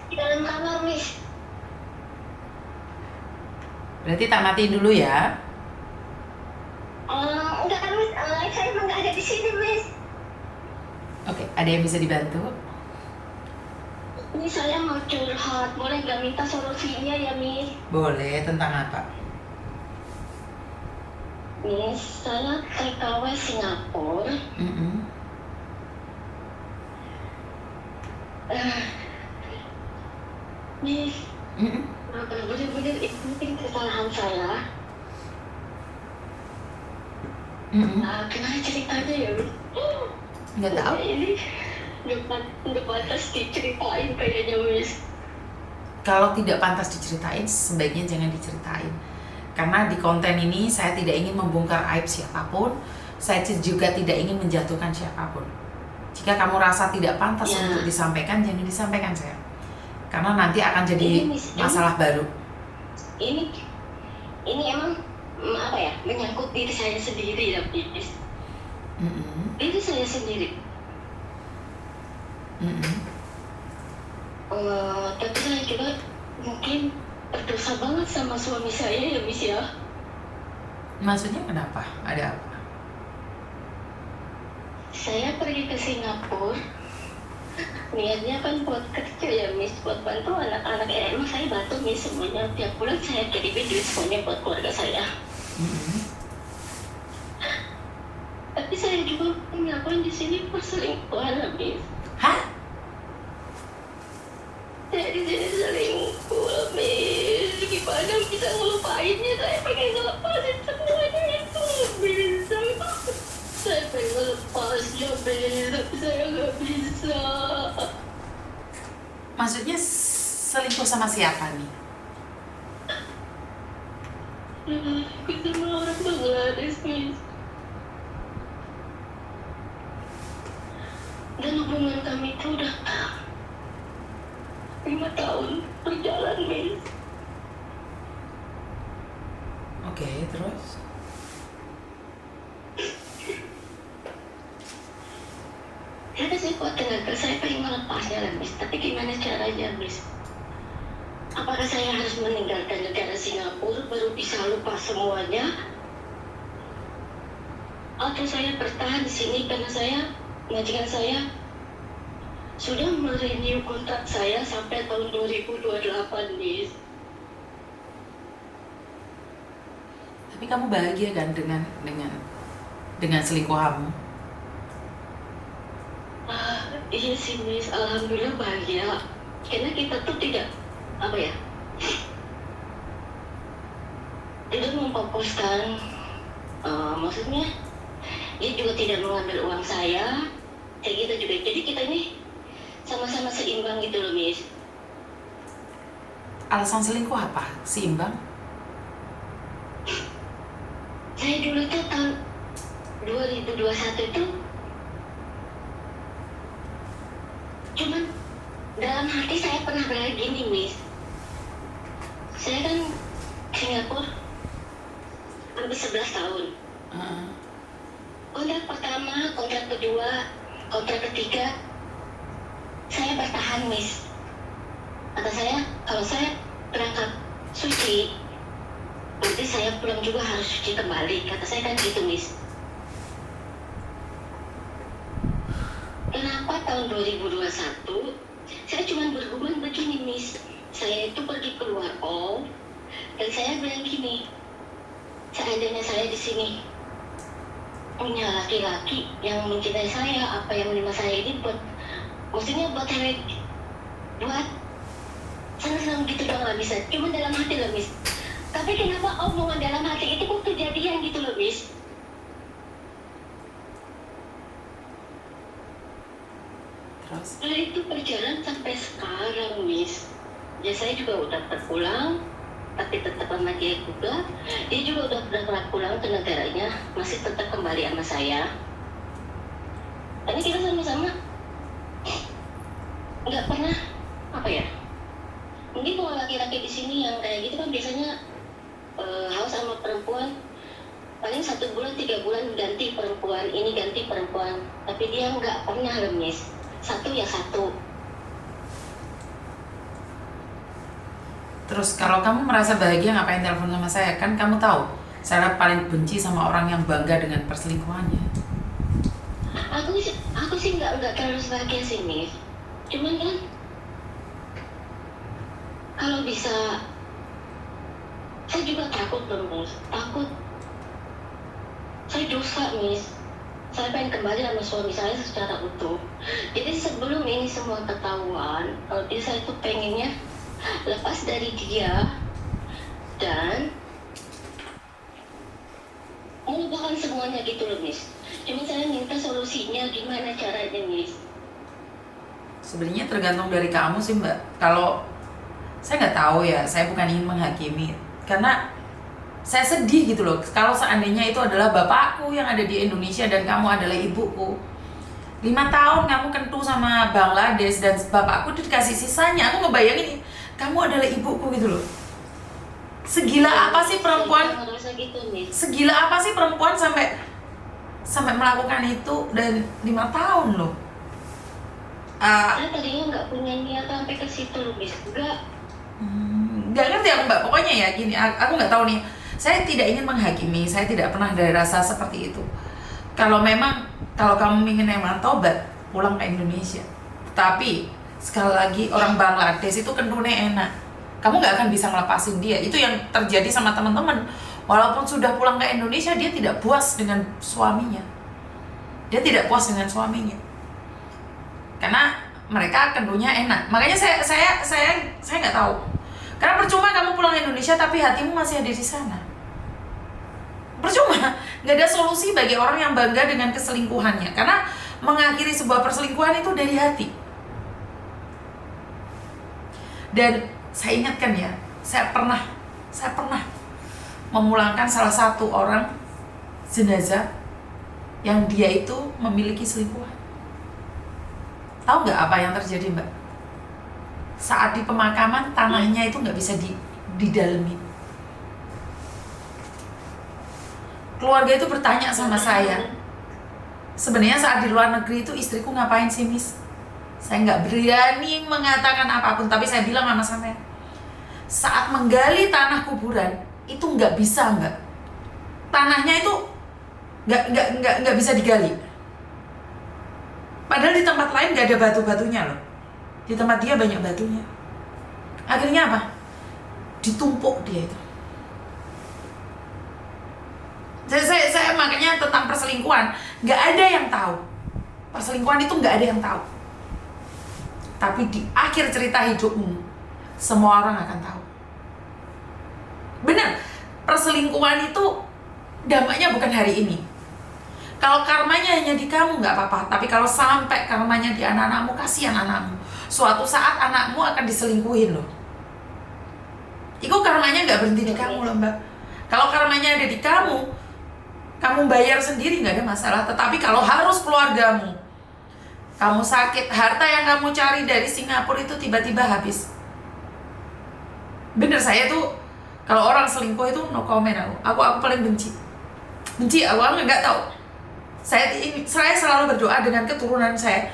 di dalam kamar, Miss. Berarti tak matiin dulu ya. Enggak, Miss. Saya emang nggak ada di sini, Miss. Oke, ada yang bisa dibantu? Ini saya mau curhat, boleh nggak minta solusinya ya, Miss? Boleh, tentang apa? Miss, saya TKW Singapura. Miss, bener-bener itu mungkin kesalahan saya. Gimana ceritanya ya, Miss? Nggak tahu. Ini nggak pantas diceritain kayaknya, Miss. Kalau tidak pantas diceritain, sebaiknya jangan diceritain. Karena di konten ini saya tidak ingin membongkar aib siapapun, saya juga tidak ingin menjatuhkan siapapun. Jika kamu rasa tidak pantas untuk disampaikan, jangan disampaikan, saya. Karena nanti akan jadi masalah baru. Ini emang apa ya, menyangkut diri saya sendiri ya, Miss. Diri saya sendiri. Tapi saya juga mungkin berdosa banget sama suami saya ya, Miss ya. Maksudnya kenapa? Ada apa? Saya pergi ke Singapura, niatnya kan buat kerja ya, Miss, buat bantu anak-anak. Emang saya bantu, Miss, semuanya. Tiap bulan saya kirimin duit semuanya buat keluarga saya. Tapi saya juga melakukan di sini perselingkuhan, Miss. Hah? Saya di sini selingkuh, Miss. Gimana bisa ngelupainnya? Saya pengen ngelepasin semuanya itu, Miss. Saya pengen ngelepasnya, Miss, tapi saya nggak bisa. Maksudnya selingkuh sama siapa nih? Sama orang Bangladesh, Miss. Dan hubungan kami itu udah 5 tahun berjalan, Miss. Oke, terus? Saya kuat tenaga, saya pengen melepasnya lah, Miss. Tapi gimana caranya, Miss? Apakah saya harus meninggalkan negara Singapura baru bisa lupa semuanya? Atau saya bertahan di sini karena majikan saya sudah merenew kontrak saya sampai tahun 2028, Miss. Tapi kamu bahagia kan dengan selingkuhanmu? Iya sih, Miss. Alhamdulillah bahagia. Karena kita tuh tidak tidak memfokuskan, maksudnya dia juga tidak mengambil uang saya, kayak gitu juga. Jadi kita ini sama-sama seimbang gitu loh, Miss. Alasan selingkuh apa? Seimbang? Saya dulu tuh tahun 2021 itu cuman dalam hati saya pernah bilang gini, Miss. Saya kan Singapura hampir 11 tahun. Kontrak pertama, kontrak kedua, kontrak ketiga, saya bertahan, Miss. Kata saya, kalau saya berangkat suci, nanti saya pulang juga harus suci kembali. Kata saya kan gitu, Miss. Kenapa tahun 2021 saya cuma berhubungan begini, Miss. Saya itu pergi keluar dan saya bilang gini, seandainya saya di sini punya laki-laki yang mencintai saya, apa yang menerima saya ini maksudnya buat cewek, buat senang-senang gitu dong, nggak bisa. Cuma dalam hati loh, Miss. Tapi kenapa omongan dalam hati itu kok kejadian gitu loh, Miss? Terus? Nah itu berjalan sampai sekarang, Miss. Ya saya juga udah pulang, tapi tetap sama dia juga. Dia juga udah pernah pulang ke negaranya, masih tetap kembali sama saya. Tapi kita sama-sama nggak pernah mungkin kalau laki-laki di sini yang kayak gitu kan biasanya haus sama perempuan, paling 1 bulan 3 bulan ganti perempuan, ini ganti perempuan. Tapi dia nggak pernah, Miss. Satu ya satu. Terus kalau kamu merasa bahagia ngapain telepon sama saya? Kan kamu tahu saya paling benci sama orang yang bangga dengan perselingkuhannya. Aku sih nggak terlalu bahagia sih, Miss. Cuman kan kalau bisa, saya juga takut loh, Miss. Takut saya dosa, Miss. Saya pengen kembali sama suami saya secara utuh. Jadi sebelum ini semua ketahuan, kalau saya tuh pengennya lepas dari dia dan melupakan semuanya gitu loh, Miss. Cuma saya minta solusinya gimana caranya, Miss. Sebenarnya tergantung dari kamu sih, Mbak. Kalau saya nggak tahu ya, saya bukan ingin menghakimi. Karena saya sedih gitu loh, kalau seandainya itu adalah bapakku yang ada di Indonesia dan kamu adalah ibuku. 5 tahun kamu kentu sama Bangladesh dan bapakku dikasih sisanya. Aku ngebayangin kamu adalah ibuku gitu loh. Segila apa sih perempuan? Segila apa sih perempuan sampai melakukan itu dan 5 tahun loh. Saya tadinya nggak punya niat sampai ke situ loh, Miss. Nggak ngerti aku, Mbak. Pokoknya ya gini, aku nggak tahu nih. Saya tidak ingin menghakimi, saya tidak pernah ada rasa seperti itu. Kalau kamu ingin emang tobat, pulang ke Indonesia. Tapi sekali lagi orang Bangladesh itu kentune enak. Kamu nggak akan bisa ngelepasin dia. Itu yang terjadi sama teman-teman. Walaupun sudah pulang ke Indonesia, dia tidak puas dengan suaminya. Dia tidak puas dengan suaminya. Karena mereka kentunya enak. Makanya saya nggak tahu. Karena percuma kamu pulang ke Indonesia tapi hatimu masih ada di sana. Percuma, nggak ada solusi bagi orang yang bangga dengan keselingkuhannya. Karena mengakhiri sebuah perselingkuhan itu dari hati. Dan saya ingatkan ya, saya pernah memulangkan salah satu orang jenazah yang dia itu memiliki selingkuhan. Tahu nggak apa yang terjadi, Mbak? Saat di pemakaman tanahnya itu nggak bisa didalemin. Keluarga itu bertanya sama saya, sebenarnya saat di luar negeri itu istriku ngapain sih, Miss? Saya nggak berani mengatakan apapun, tapi saya bilang sama saya, saat menggali tanah kuburan itu nggak bisa, Mbak. Tanahnya itu nggak bisa digali. Padahal di tempat lain nggak ada batu-batunya loh. Di tempat dia banyak batunya. Akhirnya apa? Ditumpuk dia itu. Saya makanya tentang perselingkuhan, nggak ada yang tahu. Perselingkuhan itu nggak ada yang tahu. Tapi di akhir cerita hidupmu, semua orang akan tahu. Benar, perselingkuhan itu dampaknya bukan hari ini. Kalau karmanya hanya di kamu nggak apa-apa, tapi kalau sampai karmanya di anak-anakmu, kasihan anakmu. Suatu saat anakmu akan diselingkuhin loh. Itu karmanya nggak berhenti di kamu loh, Mbak. Kalau karmanya ada di kamu bayar sendiri nggak ada masalah. Tetapi kalau harus keluargamu, kamu sakit, harta yang kamu cari dari Singapura itu tiba-tiba habis. Bener, saya tuh kalau orang selingkuh itu no comment aku paling benci. Aku nggak tahu. Saya selalu berdoa dengan keturunan saya.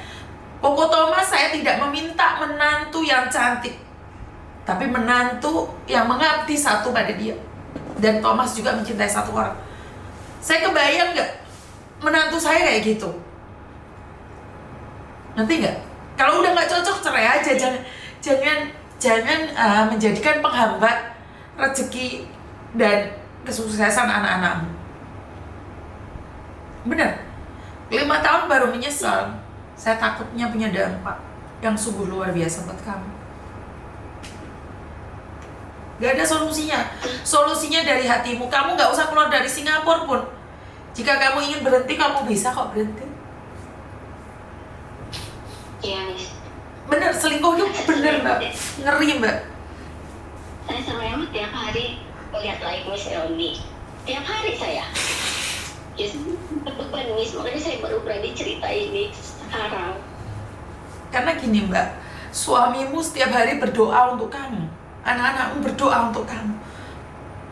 Koko Thomas, saya tidak meminta menantu yang cantik, tapi menantu yang mengabdi satu pada dia. Dan Thomas juga mencintai satu orang. Saya kebayang nggak menantu saya kayak gitu? Nanti nggak? Kalau udah nggak cocok cerai aja, jangan menjadikan penghambat rezeki dan kesuksesan anak-anakmu. Bener, 5 tahun baru menyesal. Saya takutnya punya dampak yang sungguh luar biasa buat kamu. Gak ada solusinya. Solusinya dari hatimu. Kamu gak usah keluar dari Singapura pun. Jika kamu ingin berhenti, kamu bisa kok berhenti. Iya, Miss. Bener, selingkuh itu bener, Mbak. Ngeri, Mbak. Saya sama Emma tiap hari melihat live Miss Elmi. Tiap hari saya. Just beban, Miss. Makanya saya baru berani cerita ini sekarang. Karena gini, Mbak. Suamimu setiap hari berdoa untuk kamu. Anak-anakmu berdoa untuk kamu.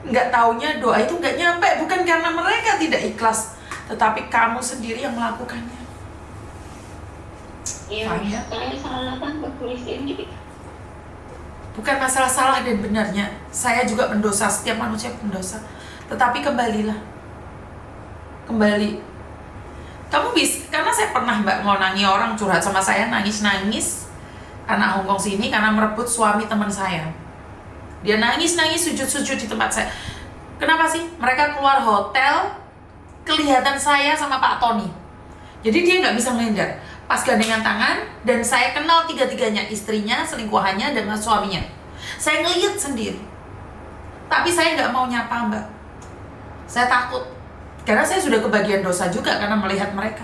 Nggak taunya doa itu nggak nyampe. Bukan karena mereka tidak ikhlas, tetapi kamu sendiri yang melakukannya. Iya, saya salah banget, Miss Elmi. Bukan masalah salah dan benarnya. Saya juga pendosa, setiap manusia pendosa. Tetapi kembalilah. Kembali. Kamu bisa, karena saya pernah Mbak ngonangi orang curhat sama saya, nangis-nangis anak Hongkong sini karena merebut suami teman saya. Dia nangis-nangis, sujud-sujud di tempat saya. Kenapa sih? Mereka keluar hotel, kelihatan saya sama Pak Tony. Jadi dia nggak bisa menghindar. Pas gandengan tangan, dan saya kenal tiga-tiganya, istrinya, selingkuhannya, dan suaminya. Saya ngeliat sendiri. Tapi saya nggak mau nyapa Mbak. Saya takut. Karena saya sudah kebagian dosa juga karena melihat mereka.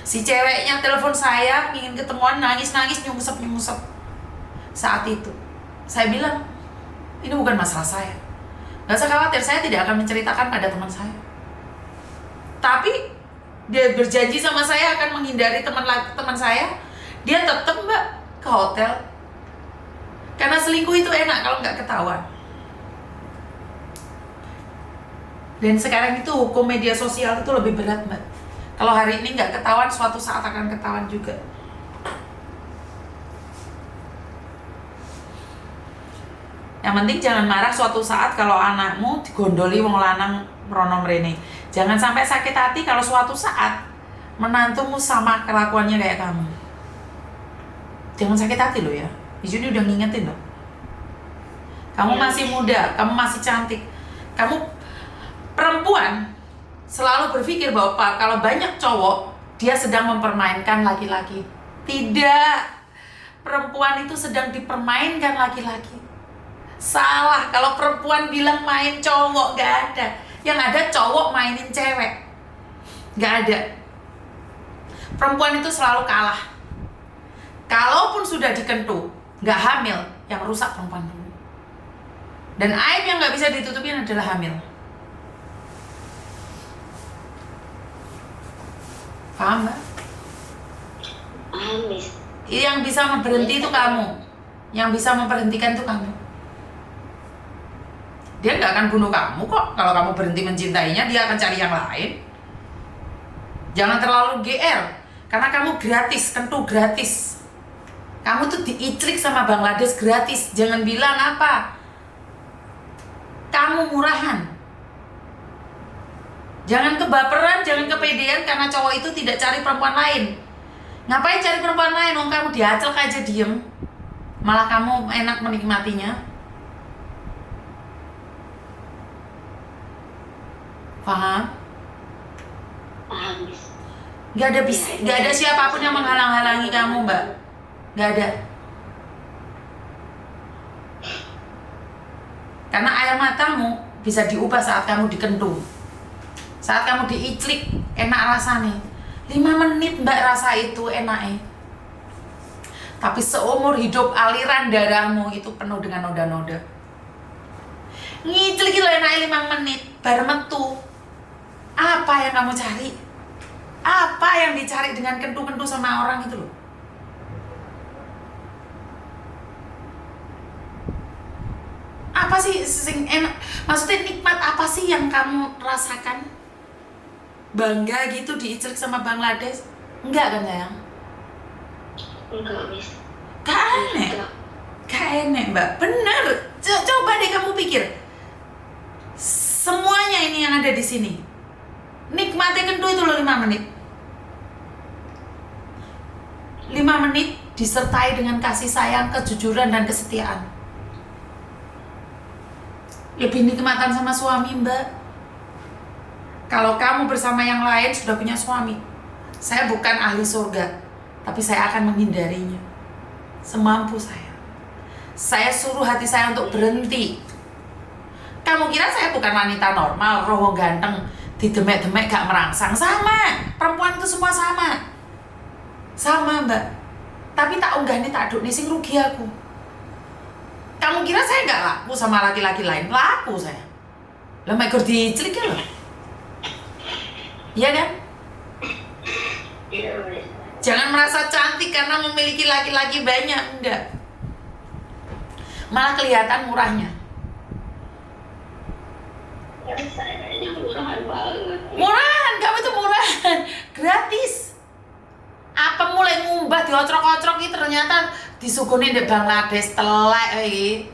Si ceweknya telepon saya, ingin ketemuan, nangis-nangis, nyungsep-nyungsep. Saat itu, saya bilang, ini bukan masalah saya. Gak usah khawatir, saya tidak akan menceritakan pada teman saya. Tapi dia berjanji sama saya akan menghindari teman saya. Dia tetap Mbak ke hotel. Karena selingkuh itu enak kalau nggak ketahuan. Dan sekarang itu hukum media sosial itu lebih berat Mbak. Kalau hari ini nggak ketahuan, suatu saat akan ketahuan juga. Yang penting jangan marah suatu saat kalau anakmu digondoli wong lanang merono mrene. Jangan sampai sakit hati kalau suatu saat menantumu sama kelakuannya kayak kamu. Jangan sakit hati loh ya. Ijuni udah ngingetin loh. Kamu masih muda, kamu masih cantik. Kamu perempuan selalu berpikir bahwa kalau banyak cowok, dia sedang mempermainkan laki-laki. Tidak. Perempuan itu sedang dipermainkan laki-laki. Salah kalau perempuan bilang main cowok, gak ada. Yang ada cowok mainin cewek. Gak ada. Perempuan itu selalu kalah. Kalaupun sudah dikentu, gak hamil, yang rusak perempuan dulu. Dan aib yang gak bisa ditutupin adalah hamil. Paham gak? Paham, Miss. Yang bisa berhenti itu kamu. Yang bisa memberhentikan itu kamu. Dia nggak akan bunuh kamu kok. Kalau kamu berhenti mencintainya, dia akan cari yang lain. Jangan terlalu GR. Karena kamu gratis, kentu gratis. Kamu tuh diiclik sama Bangladesh gratis. Jangan bilang apa. Kamu murahan. Jangan kebaperan, jangan kepedean karena cowok itu tidak cari perempuan lain. Ngapain cari perempuan lain? Wong kamu diaclek aja diem. Malah kamu enak menikmatinya. Paham? Paham, Miss. Gak ada siapapun yang menghalang-halangi kamu, Mbak. Gak ada. Karena air matamu bisa diubah saat kamu dikentu. Saat kamu diiclik, enak rasanya. 5 menit Mbak rasa itu enaknya. Tapi seumur hidup aliran darahmu itu penuh dengan noda-noda. Ngiclik itu enaknya 5 menit, baru metu. Apa yang kamu cari? Apa yang dicari dengan kentu-kentu sama orang itu loh? Apa sih sing enak? Maksudnya nikmat apa sih yang kamu rasakan? Bangga gitu diiclik sama Bangladesh? Enggak kan sayang? Enggak, Miss. Gak aneh. Enggak. Gak enak Mbak, bener. Coba deh kamu pikir. Semuanya ini yang ada di sini. Nikmati kentu itu loh 5 menit. 5 menit disertai dengan kasih sayang, kejujuran, dan kesetiaan. Lebih nikmatan sama suami Mbak. Kalau kamu bersama yang lain sudah punya suami. Saya bukan ahli surga, tapi saya akan menghindarinya semampu saya. Saya suruh hati saya untuk berhenti. Kamu kira saya bukan wanita normal, roh ganteng, didemek-demek gak merangsang? Sama, perempuan itu semua sama. Sama Mbak. Tapi tak unggah nih, tak aduk nih, sing rugi aku. Kamu kira saya gak laku sama laki-laki lain? Laku saya. Lah mek gur diclik ya loh. Iya kan? Iya, Miss. Jangan merasa cantik karena memiliki laki-laki banyak, enggak. Malah kelihatan murahnya. Ya, sayangnya murahan banget. Murahan, kamu itu murahan, gratis. Apa mulai ngumbah diocrok-ocrok iki ternyata disuguni di Bangladesh telek iki.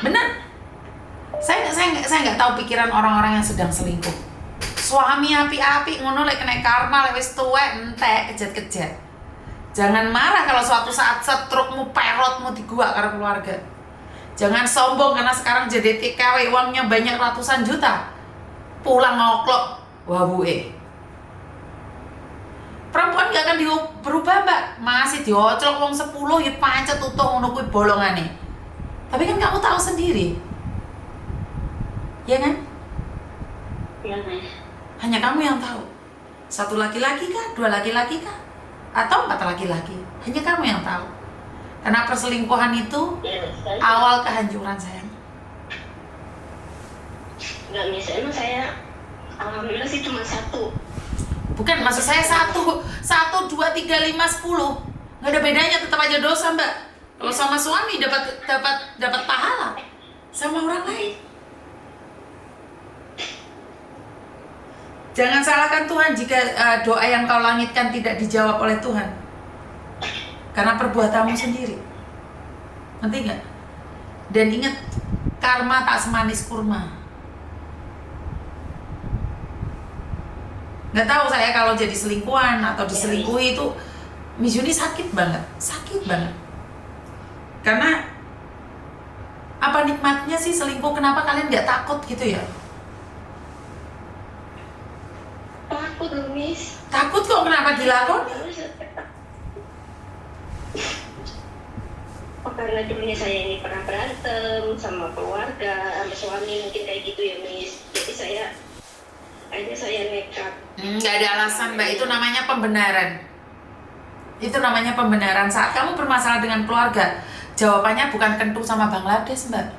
Bener. Saya nggak tahu pikiran orang-orang yang sedang selingkuh. Suami api-api ngono lek kena karma lek wis tuwek entek kejat-kejat. Jangan marah kalau suatu saat setrukmu perotmu diguak karo keluarga. Jangan sombong karena sekarang jadi TKW uangnya banyak ratusan juta. Pulang ngoklok wabuke. Perempuan gak akan berubah mbak. Masih diocrok wong 10 ya pancet utuh ngono kuwi bolongane. Tapi kan kamu tahu sendiri. Ya kan? Iya, Mas. Hanya kamu yang tahu. 1 laki-laki kah? 2 laki-laki kah? Atau 4 laki-laki? Hanya kamu yang tahu. Karena perselingkuhan itu awal kehancuran sayang. Enggak, Miss. Emang saya alhamdulillah sih cuma 1. Bukan, maksud saya 1, 2, 3, 5, 10. Nggak ada bedanya, tetap aja dosa mbak. Kalau sama suami dapat pahala, sama orang lain. Jangan salahkan Tuhan jika doa yang kau langitkan tidak dijawab oleh Tuhan. Karena perbuatanmu sendiri. Ngerti nggak? Dan ingat, karma tak semanis kurma. Nggak tahu saya kalau jadi selingkuhan atau diselingkuhi itu Miss Yuni sakit banget. Karena apa nikmatnya sih selingkuh? Kenapa kalian nggak takut gitu ya? Takut loh, Miss. Takut kok, kenapa dilakoni? Oh, karena dulunya saya ini pernah berantem sama keluarga, sama suami mungkin kayak gitu ya, Miss. Jadi akhirnya saya nekat. Nggak ada alasan mbak, itu namanya pembenaran. Itu namanya pembenaran. Saat kamu bermasalah dengan keluarga, jawabannya bukan kentu sama Bangladesh mbak.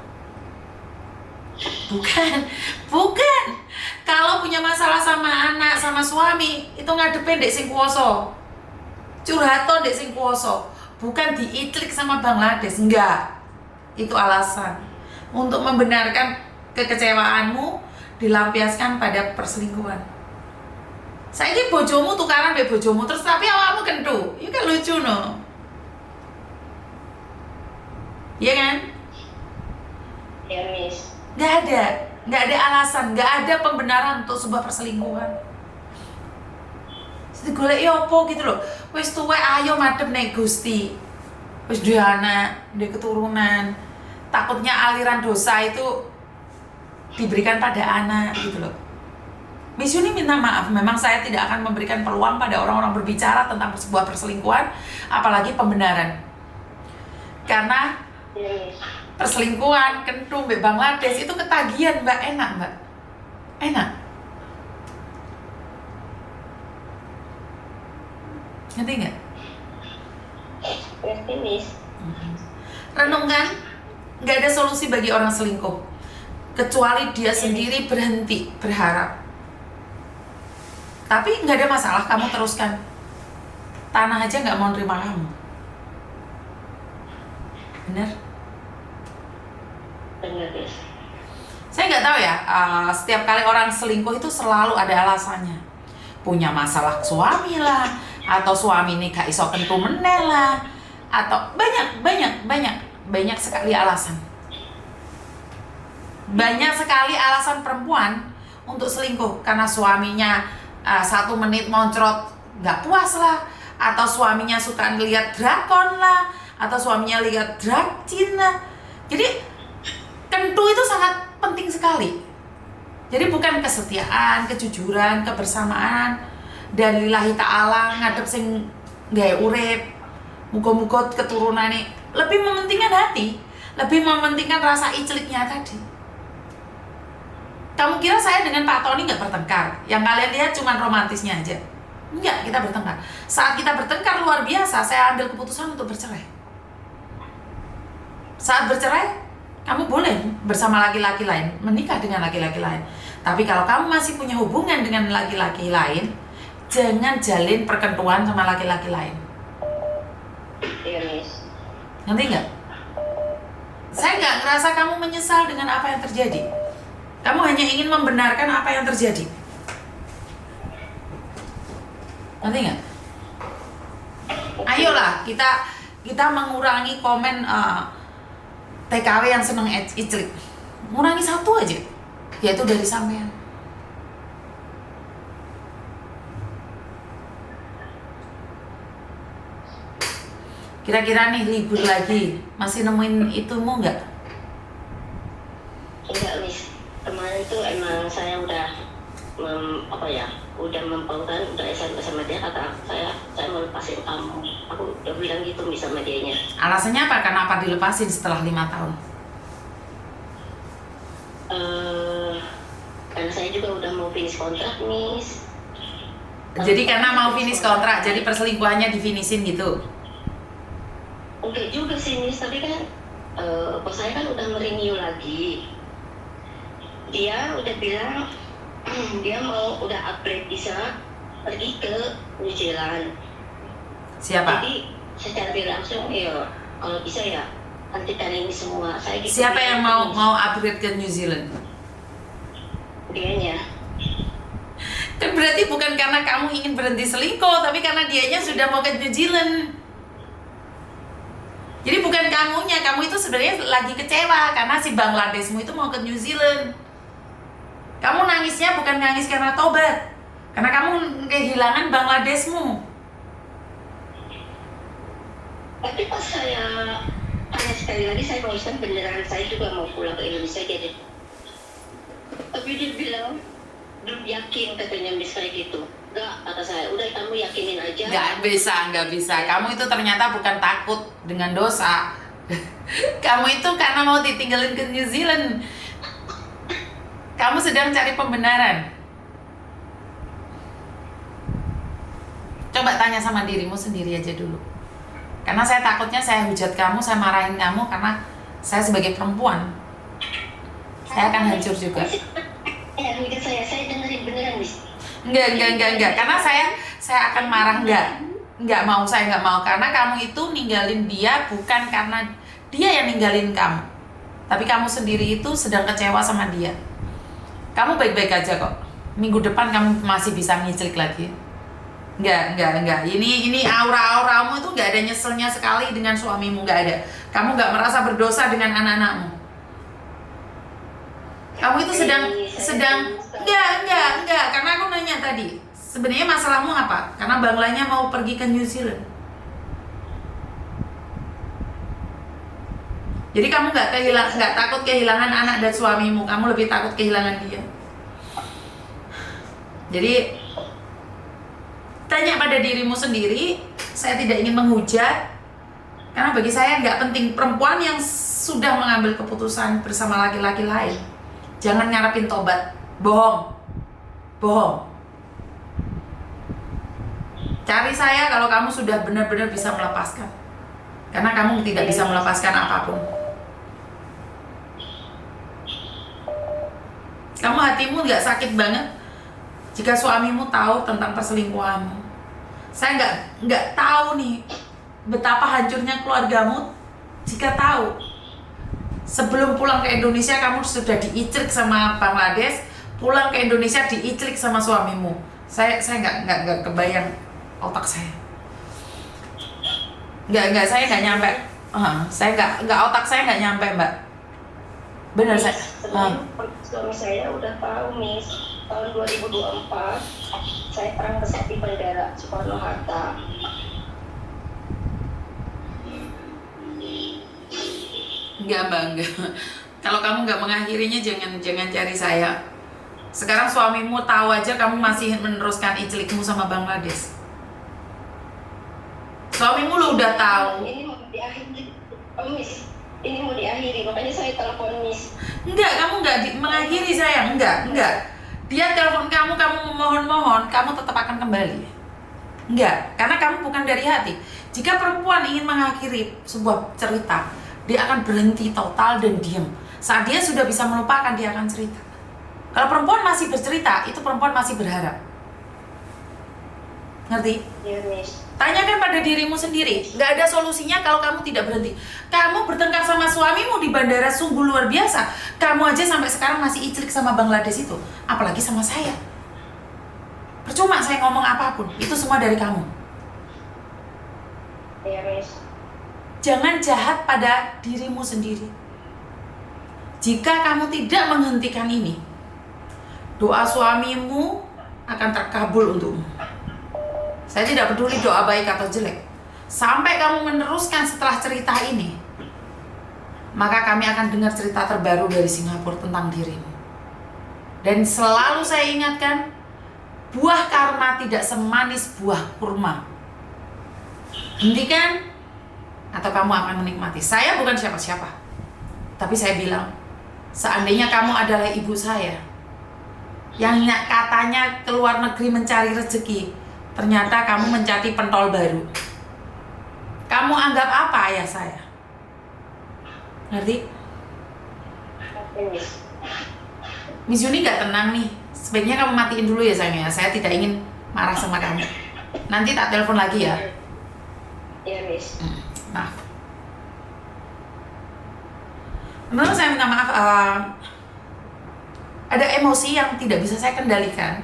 Bukan. Kalau punya masalah sama anak, sama suami, itu ngadepin dek sing kuoso. Curhato dek sing kuoso. Bukan diitlik sama Bangladesh, enggak. Itu alasan untuk membenarkan kekecewaanmu dilampiaskan pada perselingkuhan. Saiki bojomu tukaran mbek bojomu terus tapi awakmu kentu. Itu kan lucu no. Iya kan? Ya, Miss. Nggak ada alasan, nggak ada pembenaran untuk sebuah perselingkuhan. Jadi golek opo gitu loh. Wis tuwek ayo madhep nek Gusti. Wis duwe anak, duwe keturunan. Takutnya aliran dosa itu diberikan pada anak gitu loh. Miss Yuni minta maaf, memang saya tidak akan memberikan peluang pada orang-orang berbicara tentang sebuah perselingkuhan, apalagi pembenaran. Karena perselingkuhan, kentu, mbak Bangladesh itu ketagihan mbak, enak mbak, enak. Ngerti nggak? Ngerti, Miss. Renungkan, nggak ada solusi bagi orang selingkuh, kecuali dia sendiri berhenti berharap. Tapi nggak ada masalah, kamu teruskan. Tanah aja nggak mau nerima kamu. Bener? Bener, Miss. Saya nggak tahu ya, setiap kali orang selingkuh itu selalu ada alasannya. Punya masalah suami lah, atau suami ini gak iso kentu meneh lah, atau banyak sekali alasan. Banyak sekali alasan perempuan untuk selingkuh karena suaminya 1 menit moncrot nggak puas lah, atau suaminya suka lihat drakon lah, atau suaminya lihat drakcin lah. Jadi kentu itu sangat penting sekali. Jadi bukan kesetiaan, kejujuran, kebersamaan dan lillahi ta'ala ngadep sing gawe urip, muga-muga keturunane, lebih mementingkan hati, lebih mementingkan rasa icliknya tadi. Kamu kira saya dengan Pak Tony nggak bertengkar? Yang kalian lihat cuma romantisnya aja. Enggak, kita bertengkar. Saat kita bertengkar luar biasa, saya ambil keputusan untuk bercerai. Saat bercerai, kamu boleh bersama laki-laki lain, menikah dengan laki-laki lain. Tapi kalau kamu masih punya hubungan dengan laki-laki lain, jangan jalin perkentuan sama laki-laki lain. Iya, Miss. Ngerti nggak? Saya nggak ngerasa kamu menyesal dengan apa yang terjadi. Kamu hanya ingin membenarkan apa yang terjadi. Ngerti nggak? Ayolah kita mengurangi komen TKW yang seneng iclik. Ngurangi satu aja, yaitu dari sampean. Kira-kira nih libur lagi masih nemuin itumu nggak? Enggak, Miss. Kemarin tuh emang saya udah udah mempautan, udah SMS sama dia, kata saya mau lepasin kamu. Aku udah bilang gitu Miss sama dianya. Alasannya apa? Kenapa dilepasin setelah 5 tahun? Karena saya juga udah mau finish kontrak, Miss. Jadi karena mau finish kontrak, jadi perselingkuhannya difinishin gitu? Enggak juga sih, Miss, tapi kan bos saya kan udah merenew lagi. Dia udah bilang dia mau udah upgrade bisa pergi ke New Zealand. Siapa? Jadi secara langsung ya kalau bisa ya hentikan ini semua. Saya gitu. Siapa yang mau upgrade ke New Zealand? Dianya. Kan berarti bukan karena kamu ingin berhenti selingkuh, tapi karena dianya sudah mau ke New Zealand. Jadi bukan kamunya, kamu itu sebenarnya lagi kecewa karena si Bangladeshmu itu mau ke New Zealand. Kamu nangisnya bukan nangis karena tobat, karena kamu kehilangan Bangladeshmu. Tapi pas saya tanya sekali lagi, saya barusan beneran saya juga mau pulang ke Indonesia jadi. Tapi dia bilang belum yakin katanya Miss kayak gitu. Enggak, kata saya, udah kamu yakinin aja. Nggak bisa. Kamu itu ternyata bukan takut dengan dosa. Kamu itu karena mau ditinggalin ke New Zealand. Kamu sedang cari pembenaran. Coba tanya sama dirimu sendiri aja dulu. Karena saya takutnya saya hujat kamu, saya marahin kamu karena saya sebagai perempuan. Saya akan hancur juga. Ya, hujat saya dengerin beneran, Miss. Enggak. Karena saya akan marah, enggak mau, saya enggak mau. Karena kamu itu ninggalin dia bukan karena dia yang ninggalin kamu. Tapi kamu sendiri itu sedang kecewa sama dia. Kamu baik-baik aja kok. Minggu depan kamu masih bisa ngiclik lagi. Enggak. Ini aura-auramu itu enggak ada nyeselnya sekali dengan suamimu, enggak ada. Kamu enggak merasa berdosa dengan anak-anakmu. Kamu itu sedang enggak, karena aku nanya tadi. Sebenarnya masalahmu apa? Karena Banglanya mau pergi ke New Zealand. Jadi kamu nggak takut kehilangan anak dan suamimu, kamu lebih takut kehilangan dia. Jadi tanya pada dirimu sendiri. Saya tidak ingin menghujat, karena bagi saya nggak penting perempuan yang sudah mengambil keputusan bersama laki-laki lain. Jangan ngarepin tobat, bohong. Cari saya kalau kamu sudah benar-benar bisa melepaskan, karena kamu tidak bisa melepaskan apapun. Kamu hatimu nggak sakit banget jika suamimu tahu tentang perselingkuhanmu. Saya nggak tahu nih betapa hancurnya keluargamu jika tahu sebelum pulang ke Indonesia kamu sudah diiclik sama Bangladesh, pulang ke Indonesia diiclik sama suamimu. Saya nggak kebayang otak saya. Saya nggak nyampe. Saya nggak otak saya nggak nyampe, Mbak. Benar, Miss, saya. Suami saya udah tahu, Miss. Tahun 2024 saya perang besar di Bandara Soekarno-Hatta. Enggak, Mbak, enggak. Kalau kamu nggak mengakhirinya jangan cari saya. Sekarang suamimu tahu aja kamu masih meneruskan iclikmu sama Bangladesh. Suamimu lo udah tahu. Ini mau diakhiri, Miss. Ini mau diakhiri, makanya saya telepon Miss. Enggak, kamu nggak mengakhiri saya. Enggak. Dia telepon kamu memohon-mohon, kamu tetap akan kembali. Enggak, karena kamu bukan dari hati. Jika perempuan ingin mengakhiri sebuah cerita, dia akan berhenti total dan diam. Saat dia sudah bisa melupakan, dia akan cerita. Kalau perempuan masih bercerita, itu perempuan masih berharap. Ngerti? Iya, Miss. Tanyakan pada dirimu sendiri. Nggak ada solusinya kalau kamu tidak berhenti. Kamu bertengkar sama suamimu di bandara sungguh luar biasa. Kamu aja sampai sekarang masih iclik sama Bangladesh itu. Apalagi sama saya. percuma saya ngomong apapun, itu semua dari kamu. Iya, Miss. Jangan jahat pada dirimu sendiri. Jika kamu tidak menghentikan ini, doa suamimu akan terkabul untukmu. Saya tidak peduli doa baik atau jelek. Sampai kamu meneruskan setelah cerita ini, maka kami akan dengar cerita terbaru dari Singapura tentang dirimu. Dan selalu saya ingatkan, buah karma tidak semanis buah kurma. Hentikan, atau kamu akan menikmati. Saya bukan siapa-siapa, tapi saya bilang, seandainya kamu adalah ibu saya, yang katanya keluar negeri mencari rezeki, ternyata kamu mencari pentol baru. Kamu anggap apa ayah saya? Ngerti? Miss Yuni gak tenang nih. Sebaiknya kamu matiin dulu ya sayangnya. Saya tidak ingin marah sama kamu. Nanti tak telepon lagi ya. Iya, Miss. Maaf. Menurut saya minta maaf. Ada emosi yang tidak bisa saya kendalikan.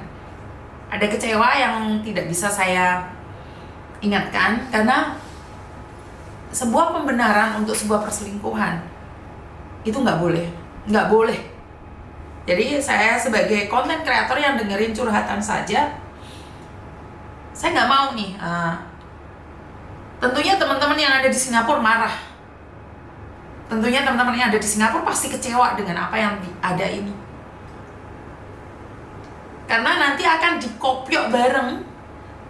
Ada kecewa yang tidak bisa saya ingatkan. Karena sebuah pembenaran untuk sebuah perselingkuhan itu nggak boleh. Nggak boleh. Jadi saya sebagai konten kreator yang dengerin curhatan saja, saya nggak mau nih. Tentunya teman-teman yang ada di Singapura marah. Tentunya teman-teman yang ada di Singapura pasti kecewa dengan apa yang ada ini. Karena nanti akan dikopiok bareng.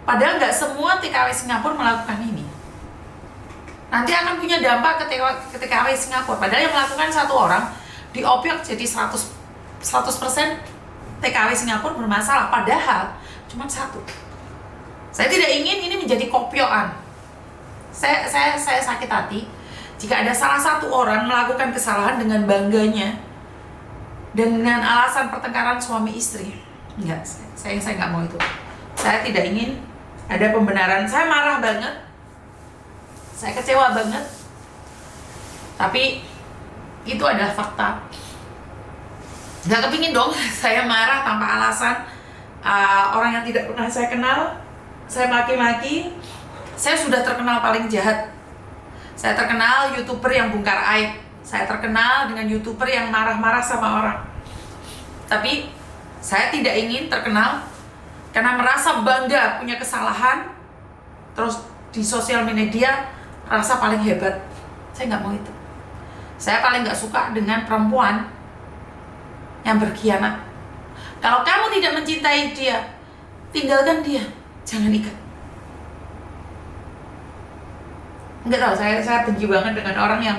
Padahal nggak semua TKW Singapura melakukan ini. Nanti akan punya dampak ke TKW Singapura. Padahal yang melakukan satu orang, diopiok jadi 100% TKW Singapura bermasalah. Padahal cuma satu. Saya tidak ingin ini menjadi kopiokan. Saya sakit hati jika ada salah satu orang melakukan kesalahan dengan bangganya dengan alasan pertengkaran suami istri. Enggak, saya nggak mau itu. Saya tidak ingin ada pembenaran. Saya marah banget, saya kecewa banget, tapi itu adalah fakta. Nggak kepingin dong saya marah tanpa alasan. Orang yang tidak pernah saya kenal, saya maki-maki. Saya sudah terkenal paling jahat. Saya terkenal YouTuber yang bongkar aib. Saya terkenal dengan YouTuber yang marah-marah sama orang. Tapi saya tidak ingin terkenal karena merasa bangga punya kesalahan, terus di sosial media rasa paling hebat. Saya nggak mau itu. Saya paling nggak suka dengan perempuan yang berkhianat. Kalau kamu tidak mencintai dia, tinggalkan dia, jangan ikat. Enggak tahu, saya benci banget dengan orang yang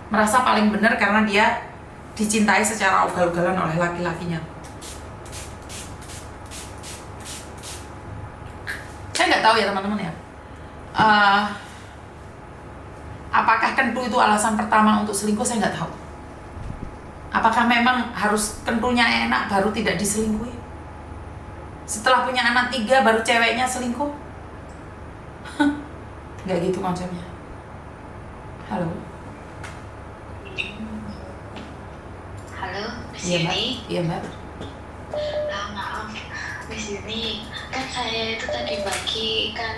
merasa paling benar karena dia dicintai secara ugal-ugalan oleh laki-lakinya. Saya nggak tahu ya teman-teman ya. Apakah kentu itu alasan pertama untuk selingkuh? Saya nggak tahu. Apakah memang harus kentunya enak baru tidak diselingkuhi? Setelah punya anak 3 baru ceweknya selingkuh? Nggak gitu konsepnya. Halo. Halo, Miss Iya mbak. Yuni. Iya mbak. Maaf, Miss Yuni. Kan saya itu tadi pagi kan